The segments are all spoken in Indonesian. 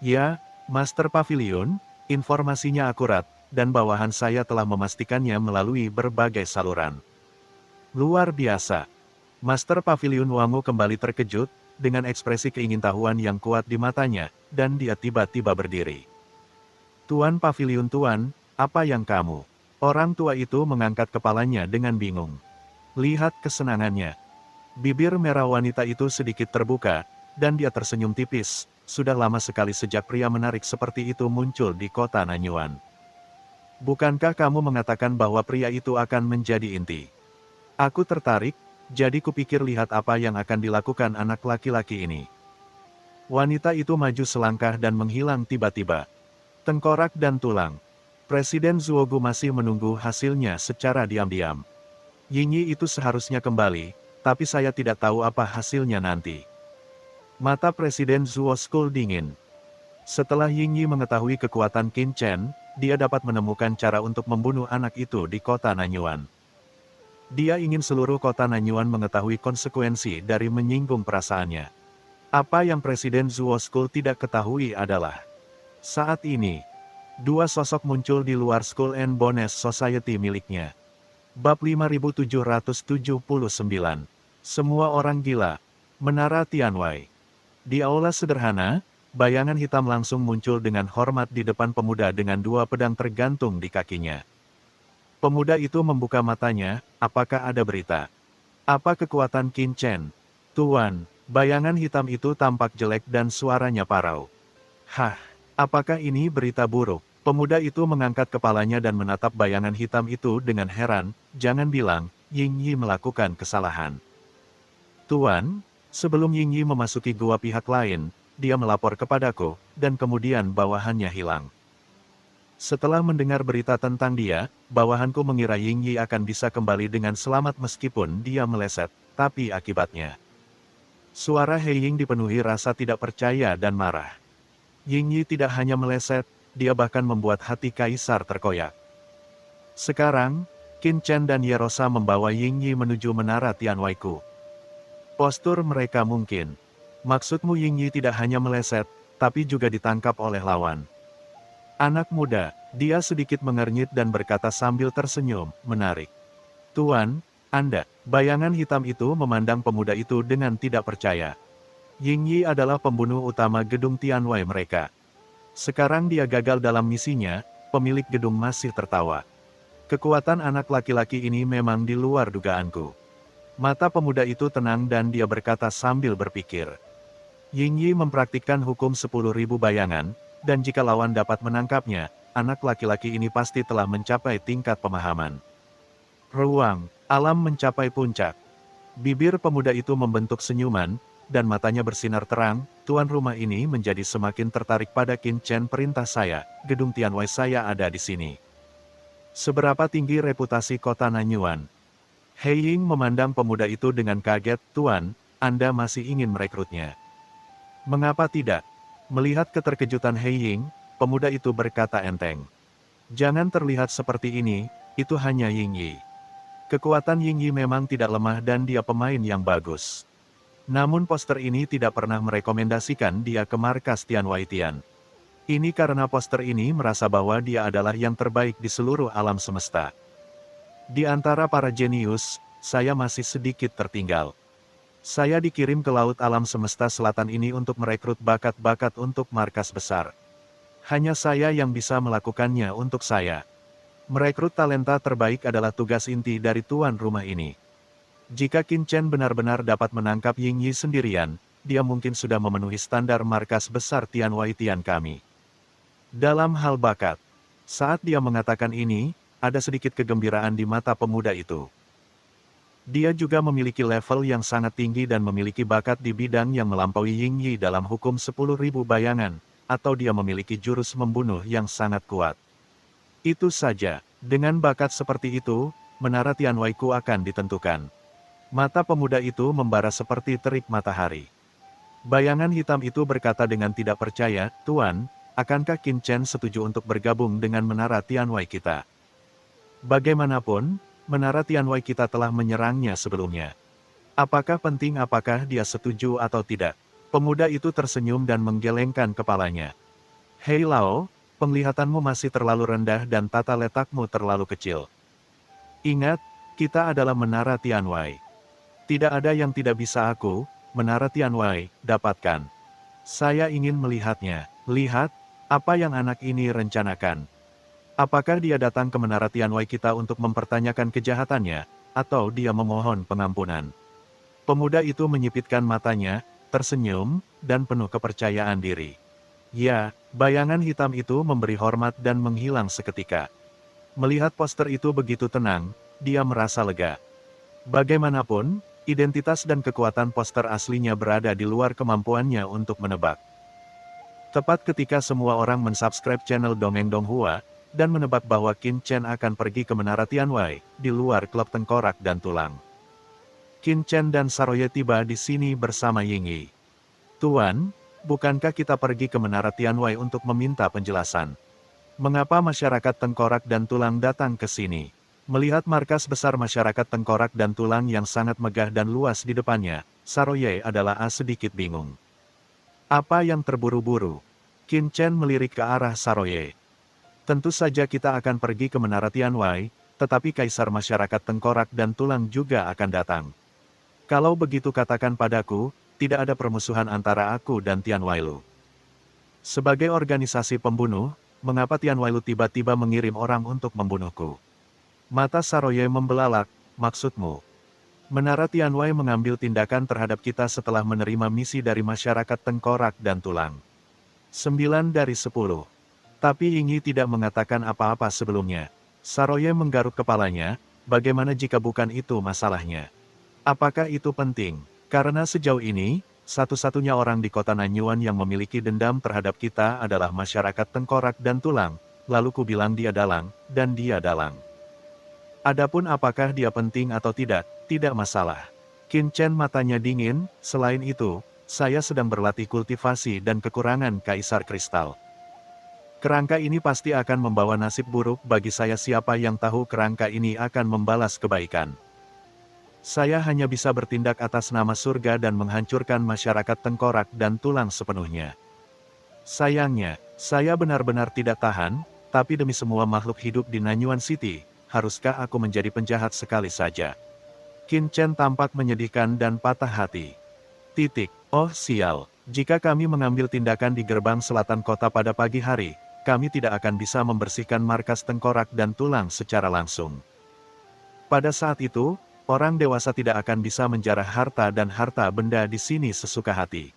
Ya, Master Pavilion, informasinya akurat, dan bawahan saya telah memastikannya melalui berbagai saluran. Luar biasa. Master Pavilion Wango kembali terkejut, dengan ekspresi keingintahuan yang kuat di matanya, dan dia tiba-tiba berdiri. Tuan Pavilion Tuan, apa yang kamu? Orang tua itu mengangkat kepalanya dengan bingung. Lihat kesenangannya. Bibir merah wanita itu sedikit terbuka, dan dia tersenyum tipis. Sudah lama sekali sejak pria menarik seperti itu muncul di kota Nanyuan. Bukankah kamu mengatakan bahwa pria itu akan menjadi inti? Aku tertarik, jadi kupikir lihat apa yang akan dilakukan anak laki-laki ini. Wanita itu maju selangkah dan menghilang tiba-tiba. Tengkorak dan tulang. Presiden Zuogu masih menunggu hasilnya secara diam-diam. Yingyi itu seharusnya kembali, tapi saya tidak tahu apa hasilnya nanti. Mata Presiden Zuo School dingin. Setelah Yingyi mengetahui kekuatan Qin Chen, dia dapat menemukan cara untuk membunuh anak itu di kota Nanyuan. Dia ingin seluruh kota Nanyuan mengetahui konsekuensi dari menyinggung perasaannya. Apa yang Presiden Zuo School tidak ketahui adalah, saat ini, dua sosok muncul di luar School and Bonus Society miliknya. Bab 5779. Semua orang gila. Menara Tianwai. Di aula sederhana, bayangan hitam langsung muncul dengan hormat di depan pemuda dengan dua pedang tergantung di kakinya. Pemuda itu membuka matanya, apakah ada berita? Apa kekuatan Qin Chen? Tuan, bayangan hitam itu tampak jelek dan suaranya parau. Hah, apakah ini berita buruk? Pemuda itu mengangkat kepalanya dan menatap bayangan hitam itu dengan heran, jangan bilang, Yingyi melakukan kesalahan. Tuan, sebelum Yingyi memasuki gua pihak lain, dia melapor kepadaku, dan kemudian bawahannya hilang. Setelah mendengar berita tentang dia, bawahanku mengira Yingyi akan bisa kembali dengan selamat meskipun dia meleset, tapi akibatnya. Suara He Ying dipenuhi rasa tidak percaya dan marah. Yingyi tidak hanya meleset, dia bahkan membuat hati kaisar terkoyak. Sekarang, Qin Chen dan Yerosa membawa Yingyi menuju menara Tianwaiku. Postur mereka mungkin. Maksudmu Yingyi tidak hanya meleset, tapi juga ditangkap oleh lawan. Anak muda, dia sedikit mengernyit dan berkata sambil tersenyum, menarik. Tuan, Anda, bayangan hitam itu memandang pemuda itu dengan tidak percaya. Yingyi adalah pembunuh utama gedung Tianwai mereka. Sekarang dia gagal dalam misinya, pemilik gedung masih tertawa. Kekuatan anak laki-laki ini memang di luar dugaanku. Mata pemuda itu tenang dan dia berkata sambil berpikir. Yingyi mempraktikkan hukum 10.000 bayangan, dan jika lawan dapat menangkapnya, anak laki-laki ini pasti telah mencapai tingkat pemahaman. Ruang, alam mencapai puncak. Bibir pemuda itu membentuk senyuman, dan matanya bersinar terang, tuan rumah ini menjadi semakin tertarik pada Qin Chen perintah saya, gedung Tianwai saya ada di sini. Seberapa tinggi reputasi kota Nanyuan? He Ying memandang pemuda itu dengan kaget, Tuan, Anda masih ingin merekrutnya. Mengapa tidak? Melihat keterkejutan He Ying, pemuda itu berkata enteng. Jangan terlihat seperti ini, itu hanya Yingyi. Kekuatan Yingyi memang tidak lemah dan dia pemain yang bagus. Namun poster ini tidak pernah merekomendasikan dia ke markas Tianwai Tian. Ini karena poster ini merasa bahwa dia adalah yang terbaik di seluruh alam semesta. Di antara para jenius, saya masih sedikit tertinggal. Saya dikirim ke laut alam semesta selatan ini untuk merekrut bakat-bakat untuk markas besar. Hanya saya yang bisa melakukannya untuk saya. Merekrut talenta terbaik adalah tugas inti dari tuan rumah ini. Jika Qin Chen benar-benar dapat menangkap Yingyi sendirian, dia mungkin sudah memenuhi standar markas besar Tianwai Tian kami. Dalam hal bakat, saat dia mengatakan ini, ada sedikit kegembiraan di mata pemuda itu. Dia juga memiliki level yang sangat tinggi dan memiliki bakat di bidang yang melampaui Yingyi dalam hukum 10.000 bayangan, atau dia memiliki jurus membunuh yang sangat kuat. Itu saja, dengan bakat seperti itu, menara Tianwaiku akan ditentukan. Mata pemuda itu membara seperti terik matahari. Bayangan hitam itu berkata dengan tidak percaya, Tuan, akankah Qin Chen setuju untuk bergabung dengan menara Tianwai kita? Bagaimanapun, menara Tianwai kita telah menyerangnya sebelumnya. Apakah penting apakah dia setuju atau tidak? Pemuda itu tersenyum dan menggelengkan kepalanya. Hei Lao, penglihatanmu masih terlalu rendah dan tata letakmu terlalu kecil. Ingat, kita adalah Menara Tianwei. Tidak ada yang tidak bisa aku, Menara Tianwei, dapatkan. Saya ingin melihatnya. Lihat, apa yang anak ini rencanakan. Apakah dia datang ke Menara Tianwei kita untuk mempertanyakan kejahatannya, atau dia memohon pengampunan? Pemuda itu menyipitkan matanya, tersenyum, dan penuh kepercayaan diri. Ya, bayangan hitam itu memberi hormat dan menghilang seketika. Melihat poster itu begitu tenang, dia merasa lega. Bagaimanapun, identitas dan kekuatan poster aslinya berada di luar kemampuannya untuk menebak. Tepat ketika semua orang mensubscribe channel Dongeng Donghua, dan menebak bahwa Qin Chen akan pergi ke Menara Tianwei, di luar klub tengkorak dan tulang. Qin Chen dan Saroye tiba di sini bersama Yingyi. Tuan, bukankah kita pergi ke Menara Tianwei untuk meminta penjelasan? Mengapa masyarakat tengkorak dan tulang datang ke sini? Melihat markas besar masyarakat tengkorak dan tulang yang sangat megah dan luas di depannya, Saroye adalah sedikit bingung. Apa yang terburu-buru? Qin Chen melirik ke arah Saroye. Tentu saja kita akan pergi ke Menara Tianwei, tetapi kaisar masyarakat tengkorak dan tulang juga akan datang. Kalau begitu katakan padaku, tidak ada permusuhan antara aku dan Tianweilu. Sebagai organisasi pembunuh, mengapa Tianweilu tiba-tiba mengirim orang untuk membunuhku? Mata Saroye membelalak, maksudmu? Menara Tianwei mengambil tindakan terhadap kita setelah menerima misi dari masyarakat tengkorak dan tulang. 9 dari 10. Tapi Yingyi tidak mengatakan apa-apa sebelumnya. Saroye menggaruk kepalanya, bagaimana jika bukan itu masalahnya? Apakah itu penting? Karena sejauh ini, satu-satunya orang di kota Nanyuan yang memiliki dendam terhadap kita adalah masyarakat tengkorak dan tulang, lalu ku bilang dia dalang, dan dia dalang. Adapun apakah dia penting atau tidak masalah. Qin Chen matanya dingin, selain itu, saya sedang berlatih kultivasi dan kekurangan kaisar kristal. Kerangka ini pasti akan membawa nasib buruk bagi saya, siapa yang tahu kerangka ini akan membalas kebaikan. Saya hanya bisa bertindak atas nama surga dan menghancurkan masyarakat tengkorak dan tulang sepenuhnya. Sayangnya, saya benar-benar tidak tahan, tapi demi semua makhluk hidup di Nanyuan City, haruskah aku menjadi penjahat sekali saja? Qin Chen tampak menyedihkan dan patah hati. Oh sial, jika kami mengambil tindakan di gerbang selatan kota pada pagi hari, kami tidak akan bisa membersihkan markas tengkorak dan tulang secara langsung. Pada saat itu, orang dewasa tidak akan bisa menjarah harta dan harta benda di sini sesuka hati.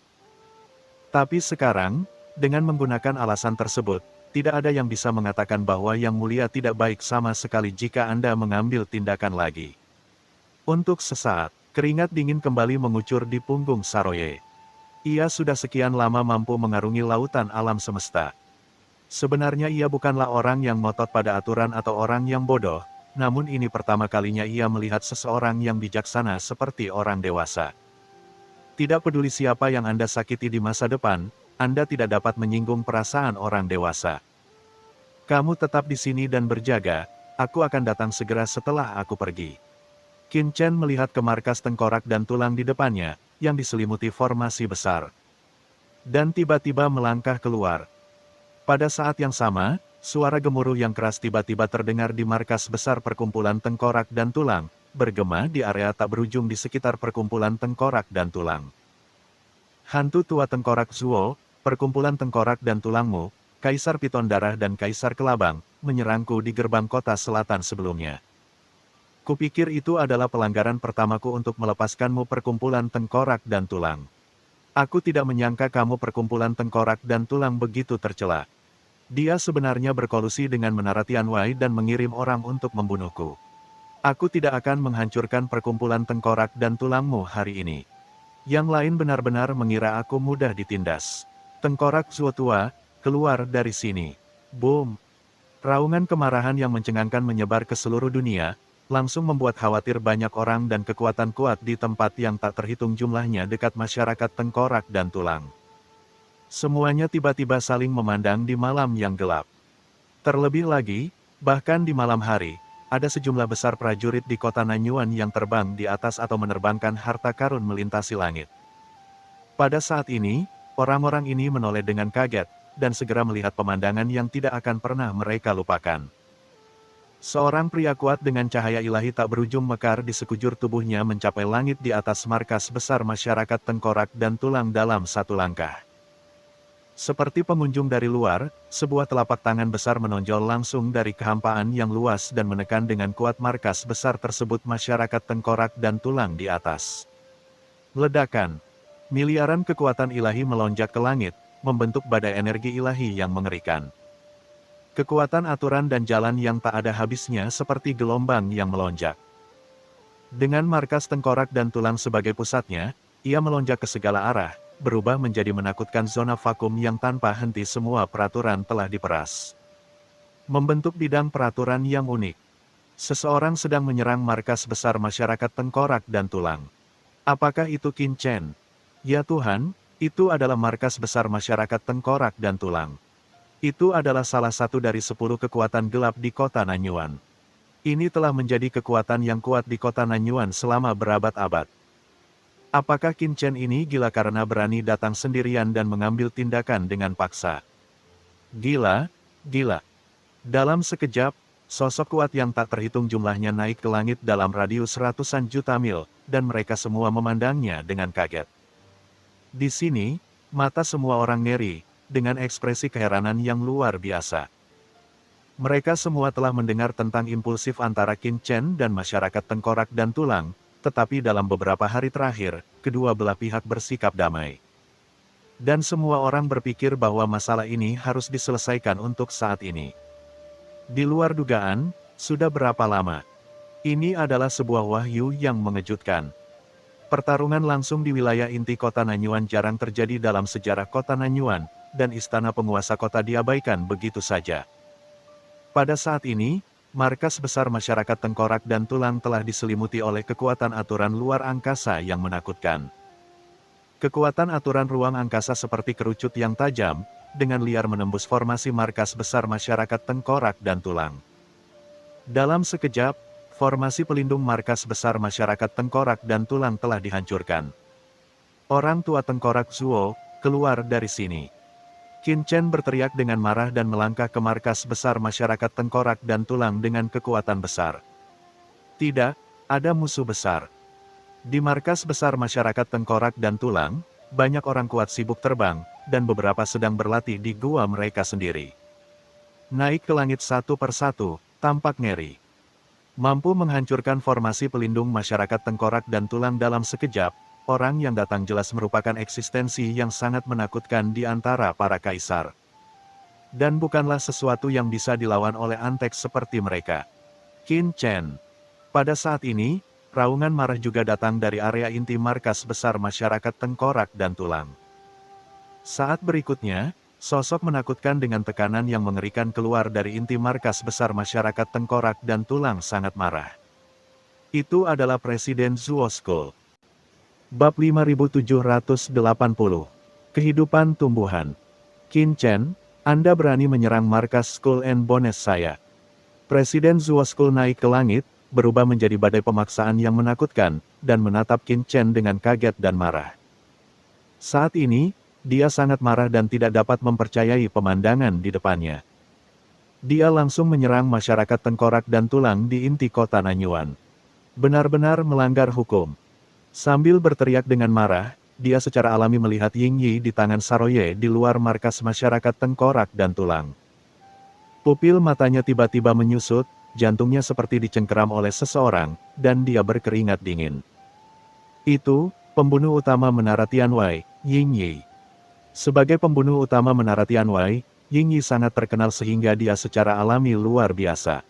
Tapi sekarang, dengan menggunakan alasan tersebut, tidak ada yang bisa mengatakan bahwa Yang Mulia tidak baik sama sekali jika Anda mengambil tindakan lagi. Untuk sesaat, keringat dingin kembali mengucur di punggung Saroye. Ia sudah sekian lama mampu mengarungi lautan alam semesta. Sebenarnya ia bukanlah orang yang ngotot pada aturan atau orang yang bodoh, namun ini pertama kalinya ia melihat seseorang yang bijaksana seperti orang dewasa. Tidak peduli siapa yang Anda sakiti di masa depan, Anda tidak dapat menyinggung perasaan orang dewasa. Kamu tetap di sini dan berjaga, aku akan datang segera setelah aku pergi. Qin Chen melihat ke markas tengkorak dan tulang di depannya, yang diselimuti formasi besar. Dan tiba-tiba melangkah keluar. Pada saat yang sama, suara gemuruh yang keras tiba-tiba terdengar di markas besar perkumpulan tengkorak dan tulang, bergema di area tak berujung di sekitar perkumpulan tengkorak dan tulang. Hantu tua tengkorak Zuo, perkumpulan tengkorak dan tulangmu, Kaisar Piton Darah dan Kaisar Kelabang, menyerangku di gerbang kota selatan sebelumnya. Kupikir itu adalah pelanggaran pertamaku untuk melepaskanmu perkumpulan tengkorak dan tulang. Aku tidak menyangka kamu perkumpulan tengkorak dan tulang begitu tercela. Dia sebenarnya berkolusi dengan Menara Tianwei dan mengirim orang untuk membunuhku. Aku tidak akan menghancurkan perkumpulan tengkorak dan tulangmu hari ini. Yang lain benar-benar mengira aku mudah ditindas. Tengkorak Zuo tua, keluar dari sini. Boom! Raungan kemarahan yang mencengangkan menyebar ke seluruh dunia, langsung membuat khawatir banyak orang dan kekuatan kuat di tempat yang tak terhitung jumlahnya dekat masyarakat tengkorak dan tulang. Semuanya tiba-tiba saling memandang di malam yang gelap. Terlebih lagi, bahkan di malam hari, ada sejumlah besar prajurit di kota Nanyuan yang terbang di atas atau menerbangkan harta karun melintasi langit. Pada saat ini, orang-orang ini menoleh dengan kaget, dan segera melihat pemandangan yang tidak akan pernah mereka lupakan. Seorang pria kuat dengan cahaya ilahi tak berujung mekar di sekujur tubuhnya mencapai langit di atas markas besar masyarakat tengkorak dan tulang dalam satu langkah. Seperti pengunjung dari luar, sebuah telapak tangan besar menonjol langsung dari kehampaan yang luas dan menekan dengan kuat markas besar tersebut masyarakat tengkorak dan tulang di atas. Ledakan. Miliaran kekuatan ilahi melonjak ke langit, membentuk badai energi ilahi yang mengerikan. Kekuatan aturan dan jalan yang tak ada habisnya seperti gelombang yang melonjak. Dengan markas tengkorak dan tulang sebagai pusatnya, ia melonjak ke segala arah, berubah menjadi menakutkan zona vakum yang tanpa henti semua peraturan telah diperas. Membentuk bidang peraturan yang unik. Seseorang sedang menyerang markas besar masyarakat tengkorak dan tulang. Apakah itu Qin Chen? Ya Tuhan, itu adalah markas besar masyarakat tengkorak dan tulang. Itu adalah salah satu dari 10 kekuatan gelap di kota Nanyuan. Ini telah menjadi kekuatan yang kuat di kota Nanyuan selama berabad-abad. Apakah Qin Chen ini gila karena berani datang sendirian dan mengambil tindakan dengan paksa? Gila, gila. Dalam sekejap, sosok kuat yang tak terhitung jumlahnya naik ke langit dalam radius ratusan juta mil, dan mereka semua memandangnya dengan kaget. Di sini, mata semua orang ngeri, dengan ekspresi keheranan yang luar biasa. Mereka semua telah mendengar tentang impulsif antara Qin Chen dan masyarakat tengkorak dan tulang, tetapi dalam beberapa hari terakhir, kedua belah pihak bersikap damai. Dan semua orang berpikir bahwa masalah ini harus diselesaikan untuk saat ini. Di luar dugaan, sudah berapa lama? Ini adalah sebuah wahyu yang mengejutkan. Pertarungan langsung di wilayah inti kota Nanyuan jarang terjadi dalam sejarah kota Nanyuan, dan istana penguasa kota diabaikan begitu saja. Pada saat ini, markas besar masyarakat tengkorak dan tulang telah diselimuti oleh kekuatan aturan luar angkasa yang menakutkan. Kekuatan aturan ruang angkasa seperti kerucut yang tajam, dengan liar menembus formasi markas besar masyarakat tengkorak dan tulang. Dalam sekejap, formasi pelindung markas besar masyarakat tengkorak dan tulang telah dihancurkan. Orang tua tengkorak Zuo, keluar dari sini. Qin Chen berteriak dengan marah dan melangkah ke markas besar masyarakat tengkorak dan tulang dengan kekuatan besar. Tidak, ada musuh besar. Di markas besar masyarakat tengkorak dan tulang, banyak orang kuat sibuk terbang, dan beberapa sedang berlatih di gua mereka sendiri. Naik ke langit satu persatu, tampak ngeri. Mampu menghancurkan formasi pelindung masyarakat tengkorak dan tulang dalam sekejap, orang yang datang jelas merupakan eksistensi yang sangat menakutkan di antara para kaisar. Dan bukanlah sesuatu yang bisa dilawan oleh antek seperti mereka. Qin Chen. Pada saat ini, raungan marah juga datang dari area inti markas besar masyarakat tengkorak dan tulang. Saat berikutnya, sosok menakutkan dengan tekanan yang mengerikan keluar dari inti markas besar masyarakat tengkorak dan tulang sangat marah. Itu adalah Presiden Zuo School. Bab 5780. Kehidupan tumbuhan. Qin Chen, Anda berani menyerang markas Skull and Bones saya. Presiden Zuo School naik ke langit, berubah menjadi badai pemaksaan yang menakutkan, dan menatap Qin Chen dengan kaget dan marah. Saat ini, dia sangat marah dan tidak dapat mempercayai pemandangan di depannya. Dia langsung menyerang masyarakat tengkorak dan tulang di inti kota Nanyuan. Benar-benar melanggar hukum. Sambil berteriak dengan marah, dia secara alami melihat Ying Yi di tangan Saroye di luar markas masyarakat tengkorak dan tulang. Pupil matanya tiba-tiba menyusut, jantungnya seperti dicengkeram oleh seseorang, dan dia berkeringat dingin. Itu, pembunuh utama Menara Tianwei, Ying Yi. Sebagai pembunuh utama Menara Tianwei, Ying Yi sangat terkenal sehingga dia secara alami luar biasa.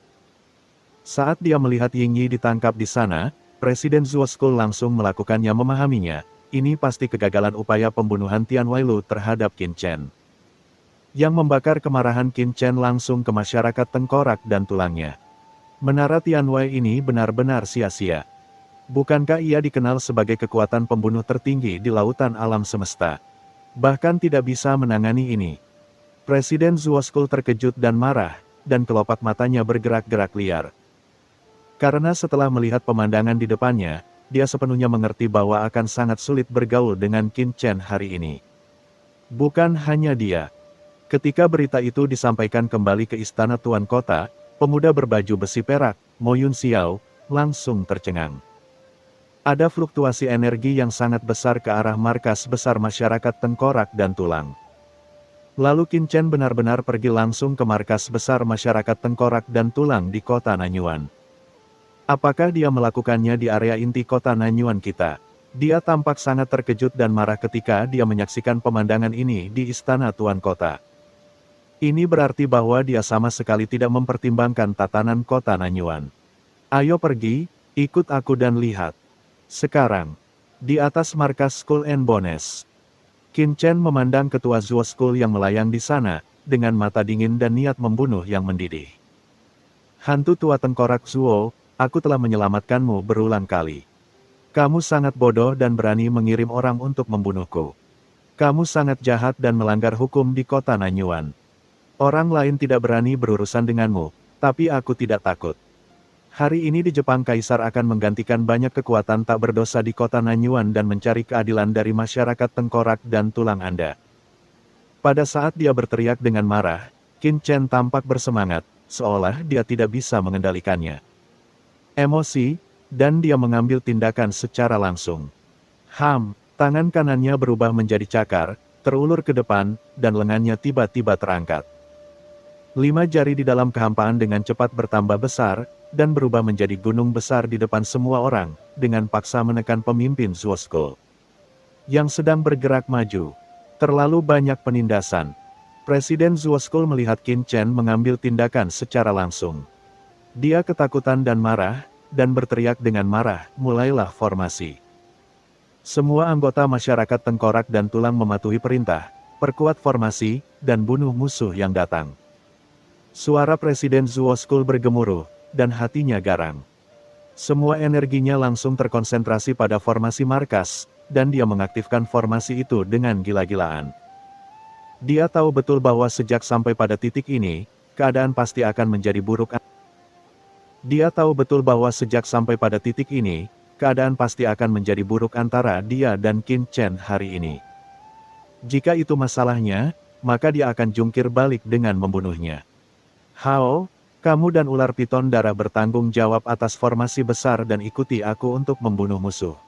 Saat dia melihat Ying Yi ditangkap di sana, Presiden Zuo School langsung melakukannya memahaminya, ini pasti kegagalan upaya pembunuhan Tian Wailu terhadap Qin Chen. Yang membakar kemarahan Qin Chen langsung ke masyarakat tengkorak dan tulangnya. Menara Tianwei ini benar-benar sia-sia. Bukankah ia dikenal sebagai kekuatan pembunuh tertinggi di lautan alam semesta? Bahkan tidak bisa menangani ini. Presiden Zuo School terkejut dan marah, dan kelopak matanya bergerak-gerak liar. Karena setelah melihat pemandangan di depannya, dia sepenuhnya mengerti bahwa akan sangat sulit bergaul dengan Qin Chen hari ini. Bukan hanya dia. Ketika berita itu disampaikan kembali ke istana Tuan Kota, pemuda berbaju besi perak, Mo Yun Xiao, langsung tercengang. Ada fluktuasi energi yang sangat besar ke arah markas besar masyarakat tengkorak dan tulang. Lalu Qin Chen benar-benar pergi langsung ke markas besar masyarakat tengkorak dan tulang di kota Nanyuan. Apakah dia melakukannya di area inti kota Nanyuan kita? Dia tampak sangat terkejut dan marah ketika dia menyaksikan pemandangan ini di istana Tuan Kota. Ini berarti bahwa dia sama sekali tidak mempertimbangkan tatanan kota Nanyuan. Ayo pergi, ikut aku dan lihat. Sekarang, di atas markas Skull and Bones, Qin Chen memandang ketua Zuo School yang melayang di sana, dengan mata dingin dan niat membunuh yang mendidih. Hantu tua tengkorak Zuo, aku telah menyelamatkanmu berulang kali. Kamu sangat bodoh dan berani mengirim orang untuk membunuhku. Kamu sangat jahat dan melanggar hukum di kota Nanyuan. Orang lain tidak berani berurusan denganmu, tapi aku tidak takut. Hari ini di Jepang Kaisar akan menggantikan banyak kekuatan tak berdosa di kota Nanyuan dan mencari keadilan dari masyarakat tengkorak dan tulang Anda. Pada saat dia berteriak dengan marah, Qin Chen tampak bersemangat, seolah dia tidak bisa mengendalikannya. Emosi, dan dia mengambil tindakan secara langsung. Tangan kanannya berubah menjadi cakar, terulur ke depan, dan lengannya tiba-tiba terangkat. 5 jari di dalam kehampaan dengan cepat bertambah besar, dan berubah menjadi gunung besar di depan semua orang, dengan paksa menekan pemimpin Zuo School yang sedang bergerak maju. Terlalu banyak penindasan. Presiden Zuo School melihat Qin Chen mengambil tindakan secara langsung. Dia ketakutan dan marah, dan berteriak dengan marah, mulailah formasi. Semua anggota masyarakat tengkorak dan tulang mematuhi perintah, perkuat formasi, dan bunuh musuh yang datang. Suara Presiden Zuo School bergemuruh, dan hatinya garang. Semua energinya langsung terkonsentrasi pada formasi markas, dan dia mengaktifkan formasi itu dengan gila-gilaan. Dia tahu betul bahwa sejak sampai pada titik ini, keadaan pasti akan menjadi buruk. Dia tahu betul bahwa sejak sampai pada titik ini, keadaan pasti akan menjadi buruk antara dia dan Qin Chen hari ini. Jika itu masalahnya, maka dia akan jungkir balik dengan membunuhnya. Hao, kamu dan ular piton darah bertanggung jawab atas formasi besar dan ikuti aku untuk membunuh musuh.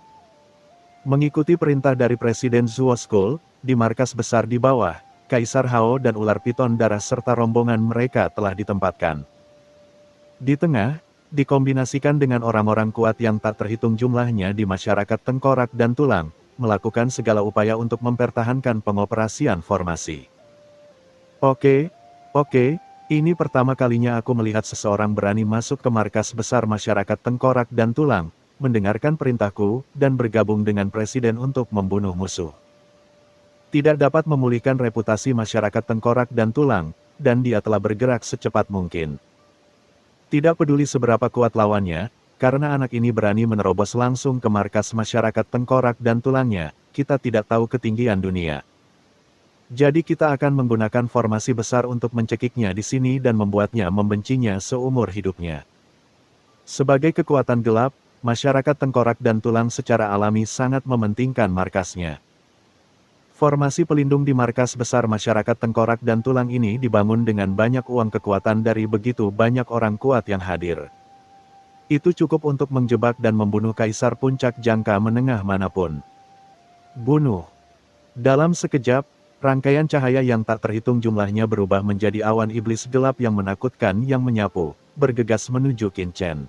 Mengikuti perintah dari Presiden Zuo School, di markas besar di bawah, Kaisar Hao dan ular piton darah serta rombongan mereka telah ditempatkan. Di tengah, dikombinasikan dengan orang-orang kuat yang tak terhitung jumlahnya di masyarakat tengkorak dan tulang, melakukan segala upaya untuk mempertahankan pengoperasian formasi. Oke, ini pertama kalinya aku melihat seseorang berani masuk ke markas besar masyarakat tengkorak dan tulang, mendengarkan perintahku, dan bergabung dengan presiden untuk membunuh musuh. Tidak dapat memulihkan reputasi masyarakat tengkorak dan tulang, dan dia telah bergerak secepat mungkin. Tidak peduli seberapa kuat lawannya, karena anak ini berani menerobos langsung ke markas masyarakat tengkorak dan tulangnya, kita tidak tahu ketinggian dunia. Jadi kita akan menggunakan formasi besar untuk mencekiknya di sini dan membuatnya membencinya seumur hidupnya. Sebagai kekuatan gelap, masyarakat tengkorak dan tulang secara alami sangat mementingkan markasnya. Formasi pelindung di markas besar masyarakat tengkorak dan tulang ini dibangun dengan banyak uang kekuatan dari begitu banyak orang kuat yang hadir. Itu cukup untuk menjebak dan membunuh kaisar puncak jangka menengah manapun. Bunuh. Dalam sekejap, rangkaian cahaya yang tak terhitung jumlahnya berubah menjadi awan iblis gelap yang menakutkan yang menyapu, bergegas menuju Qin Chen.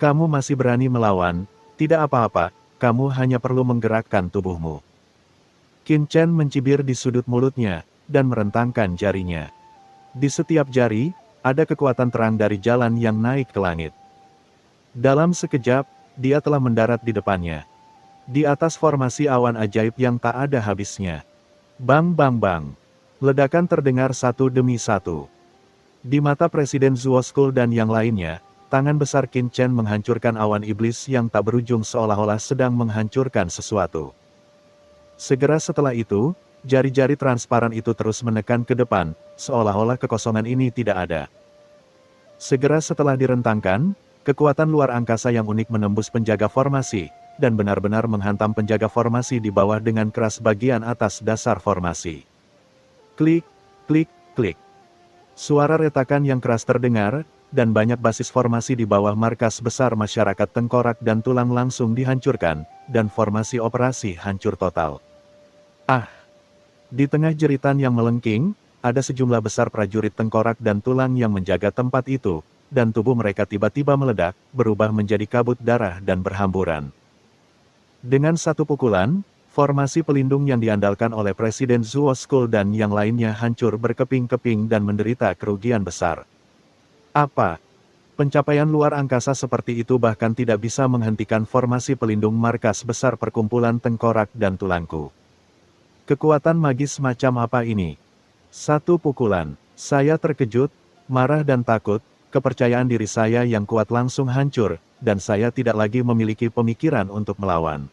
Kamu masih berani melawan, tidak apa-apa, kamu hanya perlu menggerakkan tubuhmu. Qin Chen mencibir di sudut mulutnya, dan merentangkan jarinya. Di setiap jari, ada kekuatan terang dari jalan yang naik ke langit. Dalam sekejap, dia telah mendarat di depannya. Di atas formasi awan ajaib yang tak ada habisnya. Bang bang bang. Ledakan terdengar satu demi satu. Di mata Presiden Zuo School dan yang lainnya, tangan besar Qin Chen menghancurkan awan iblis yang tak berujung seolah-olah sedang menghancurkan sesuatu. Segera setelah itu, jari-jari transparan itu terus menekan ke depan, seolah-olah kekosongan ini tidak ada. Segera setelah direntangkan, kekuatan luar angkasa yang unik menembus penjaga formasi, dan benar-benar menghantam penjaga formasi di bawah dengan keras bagian atas dasar formasi. Klik, klik, klik. Suara retakan yang keras terdengar, dan banyak basis formasi di bawah markas besar masyarakat tengkorak dan tulang langsung dihancurkan, dan formasi operasi hancur total. Ah! Di tengah jeritan yang melengking, ada sejumlah besar prajurit tengkorak dan tulang yang menjaga tempat itu, dan tubuh mereka tiba-tiba meledak, berubah menjadi kabut darah dan berhamburan. Dengan satu pukulan, formasi pelindung yang diandalkan oleh Presiden Zuo School dan yang lainnya hancur berkeping-keping dan menderita kerugian besar. Apa? Pencapaian luar angkasa seperti itu bahkan tidak bisa menghentikan formasi pelindung markas besar perkumpulan tengkorak dan tulangku. Kekuatan magis macam apa ini? Satu pukulan. Saya terkejut, marah dan takut, kepercayaan diri saya yang kuat langsung hancur, dan saya tidak lagi memiliki pemikiran untuk melawan.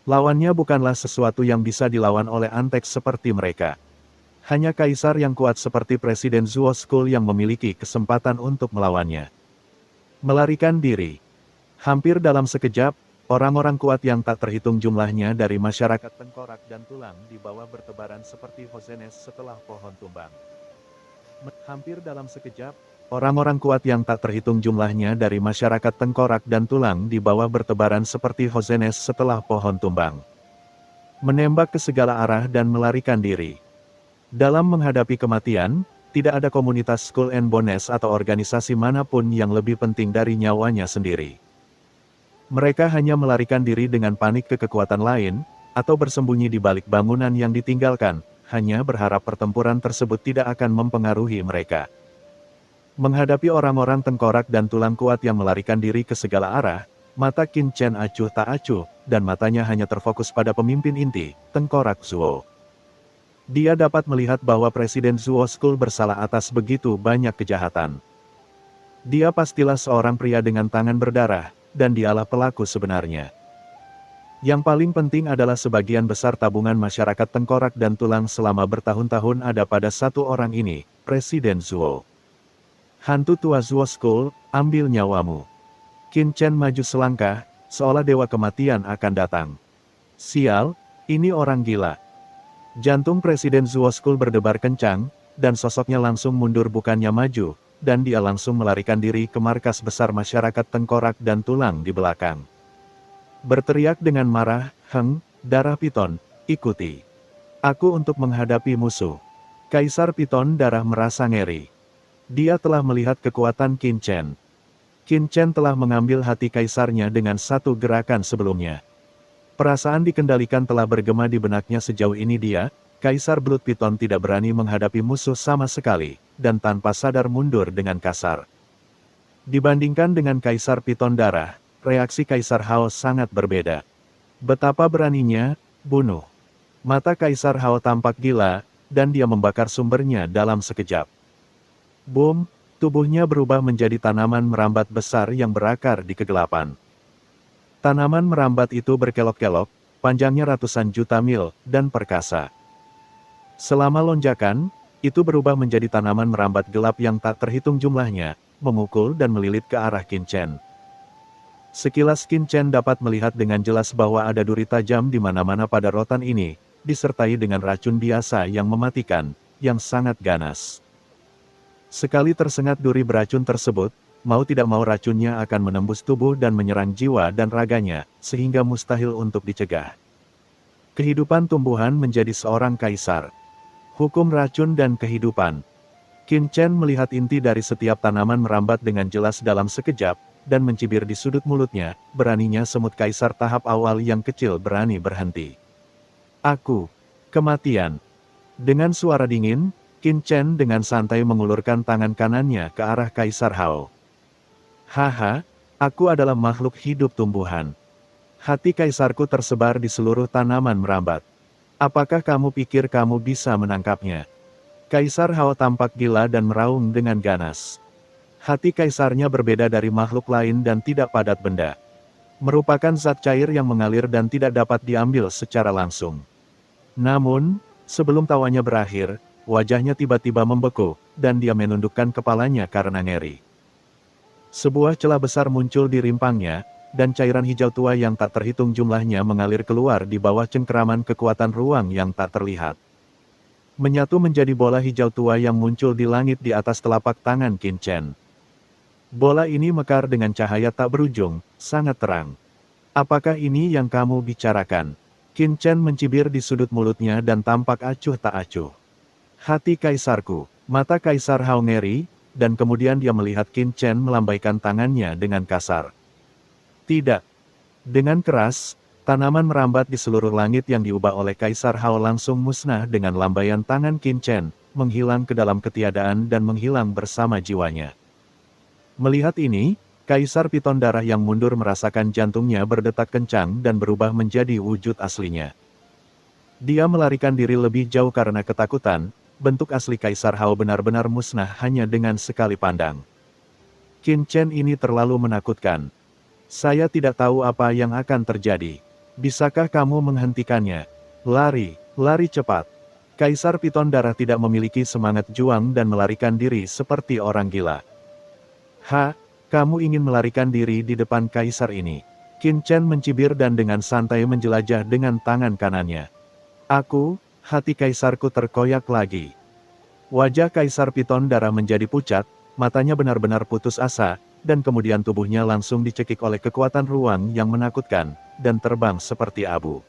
Lawannya bukanlah sesuatu yang bisa dilawan oleh antek seperti mereka. Hanya kaisar yang kuat seperti Presiden Zuo School yang memiliki kesempatan untuk melawannya. Melarikan diri. Hampir dalam sekejap, orang-orang kuat yang tak terhitung jumlahnya dari masyarakat tengkorak dan tulang di bawah bertebaran seperti Hozenes setelah pohon tumbang. Hampir dalam sekejap, orang-orang kuat yang tak terhitung jumlahnya dari masyarakat tengkorak dan tulang di bawah bertebaran seperti Hozenes setelah pohon tumbang. Menembak ke segala arah dan melarikan diri. Dalam menghadapi kematian, tidak ada komunitas Skull and Bones atau organisasi manapun yang lebih penting dari nyawanya sendiri. Mereka hanya melarikan diri dengan panik ke kekuatan lain, atau bersembunyi di balik bangunan yang ditinggalkan, hanya berharap pertempuran tersebut tidak akan mempengaruhi mereka. Menghadapi orang-orang tengkorak dan tulang kuat yang melarikan diri ke segala arah, mata Qin Chen acuh tak acuh, dan matanya hanya terfokus pada pemimpin inti, Tengkorak Zuo. Dia dapat melihat bahwa Presiden Zuo School bersalah atas begitu banyak kejahatan. Dia pastilah seorang pria dengan tangan berdarah, dan dialah pelaku sebenarnya. Yang paling penting adalah sebagian besar tabungan masyarakat tengkorak dan tulang selama bertahun-tahun ada pada satu orang ini, Presiden Zuo. Hantu tua Zuo School, ambil nyawamu. Qin Chen maju selangkah, seolah dewa kematian akan datang. Sial, ini orang gila. Jantung Presiden Zuo School berdebar kencang, dan sosoknya langsung mundur bukannya maju, dan dia langsung melarikan diri ke markas besar masyarakat tengkorak dan tulang di belakang. Berteriak dengan marah, darah piton, ikuti. Aku untuk menghadapi musuh. Kaisar Piton Darah merasa ngeri. Dia telah melihat kekuatan Qin Chen. Qin Chen telah mengambil hati kaisarnya dengan satu gerakan sebelumnya. Perasaan dikendalikan telah bergema di benaknya sejauh ini dia, Kaisar Blood Piton tidak berani menghadapi musuh sama sekali, dan tanpa sadar mundur dengan kasar. Dibandingkan dengan Kaisar Piton Darah, reaksi Kaisar Hao sangat berbeda. Betapa beraninya, bunuh. Mata Kaisar Hao tampak gila, dan dia membakar sumbernya dalam sekejap. Boom, tubuhnya berubah menjadi tanaman merambat besar yang berakar di kegelapan. Tanaman merambat itu berkelok-kelok, panjangnya ratusan juta mil, dan perkasa. Selama lonjakan, itu berubah menjadi tanaman merambat gelap yang tak terhitung jumlahnya, memukul dan melilit ke arah Qin Chen. Sekilas Qin Chen dapat melihat dengan jelas bahwa ada duri tajam di mana-mana pada rotan ini, disertai dengan racun biasa yang mematikan, yang sangat ganas. Sekali tersengat duri beracun tersebut, mau tidak mau racunnya akan menembus tubuh dan menyerang jiwa dan raganya, sehingga mustahil untuk dicegah. Kehidupan tumbuhan menjadi seorang kaisar. Hukum racun dan kehidupan. Qin Chen melihat inti dari setiap tanaman merambat dengan jelas dalam sekejap, dan mencibir di sudut mulutnya, beraninya semut kaisar tahap awal yang kecil berani berhenti. Aku. Kematian. Dengan suara dingin, Qin Chen dengan santai mengulurkan tangan kanannya ke arah Kaisar Hao. Haha, aku adalah makhluk hidup tumbuhan. Hati kaisarku tersebar di seluruh tanaman merambat. Apakah kamu pikir kamu bisa menangkapnya? Kaisar Hao tampak gila dan meraung dengan ganas. Hati kaisarnya berbeda dari makhluk lain dan tidak padat benda. Merupakan zat cair yang mengalir dan tidak dapat diambil secara langsung. Namun, sebelum tawanya berakhir, wajahnya tiba-tiba membeku, dan dia menundukkan kepalanya karena ngeri. Sebuah celah besar muncul di rimpangnya, dan cairan hijau tua yang tak terhitung jumlahnya mengalir keluar di bawah cengkeraman kekuatan ruang yang tak terlihat. menyatu menjadi bola hijau tua yang muncul di langit di atas telapak tangan Qin Chen. Bola ini mekar dengan cahaya tak berujung, sangat terang. Apakah ini yang kamu bicarakan? Qin Chen mencibir di sudut mulutnya dan tampak acuh tak acuh. Hati kaisarku, mata Kaisar Hao ngeri, dan kemudian dia melihat Qin Chen melambaikan tangannya dengan kasar. Tidak. Dengan keras, tanaman merambat di seluruh langit yang diubah oleh Kaisar Hao langsung musnah dengan lambaian tangan Qin Chen, menghilang ke dalam ketiadaan dan menghilang bersama jiwanya. Melihat ini, Kaisar Piton Darah yang mundur merasakan jantungnya berdetak kencang dan berubah menjadi wujud aslinya. Dia melarikan diri lebih jauh karena ketakutan, bentuk asli Kaisar Hao benar-benar musnah hanya dengan sekali pandang. Qin Chen ini terlalu menakutkan. Saya tidak tahu apa yang akan terjadi. Bisakah kamu menghentikannya? Lari, lari cepat. Kaisar Piton Darah tidak memiliki semangat juang dan melarikan diri seperti orang gila. Kamu ingin melarikan diri di depan kaisar ini. Qin Chen mencibir dan dengan santai menjelajah dengan tangan kanannya. Hati kaisarku terkoyak lagi. Wajah Kaisar Piton Darah menjadi pucat, matanya benar-benar putus asa, dan kemudian tubuhnya langsung dicekik oleh kekuatan ruang yang menakutkan, dan terbang seperti abu.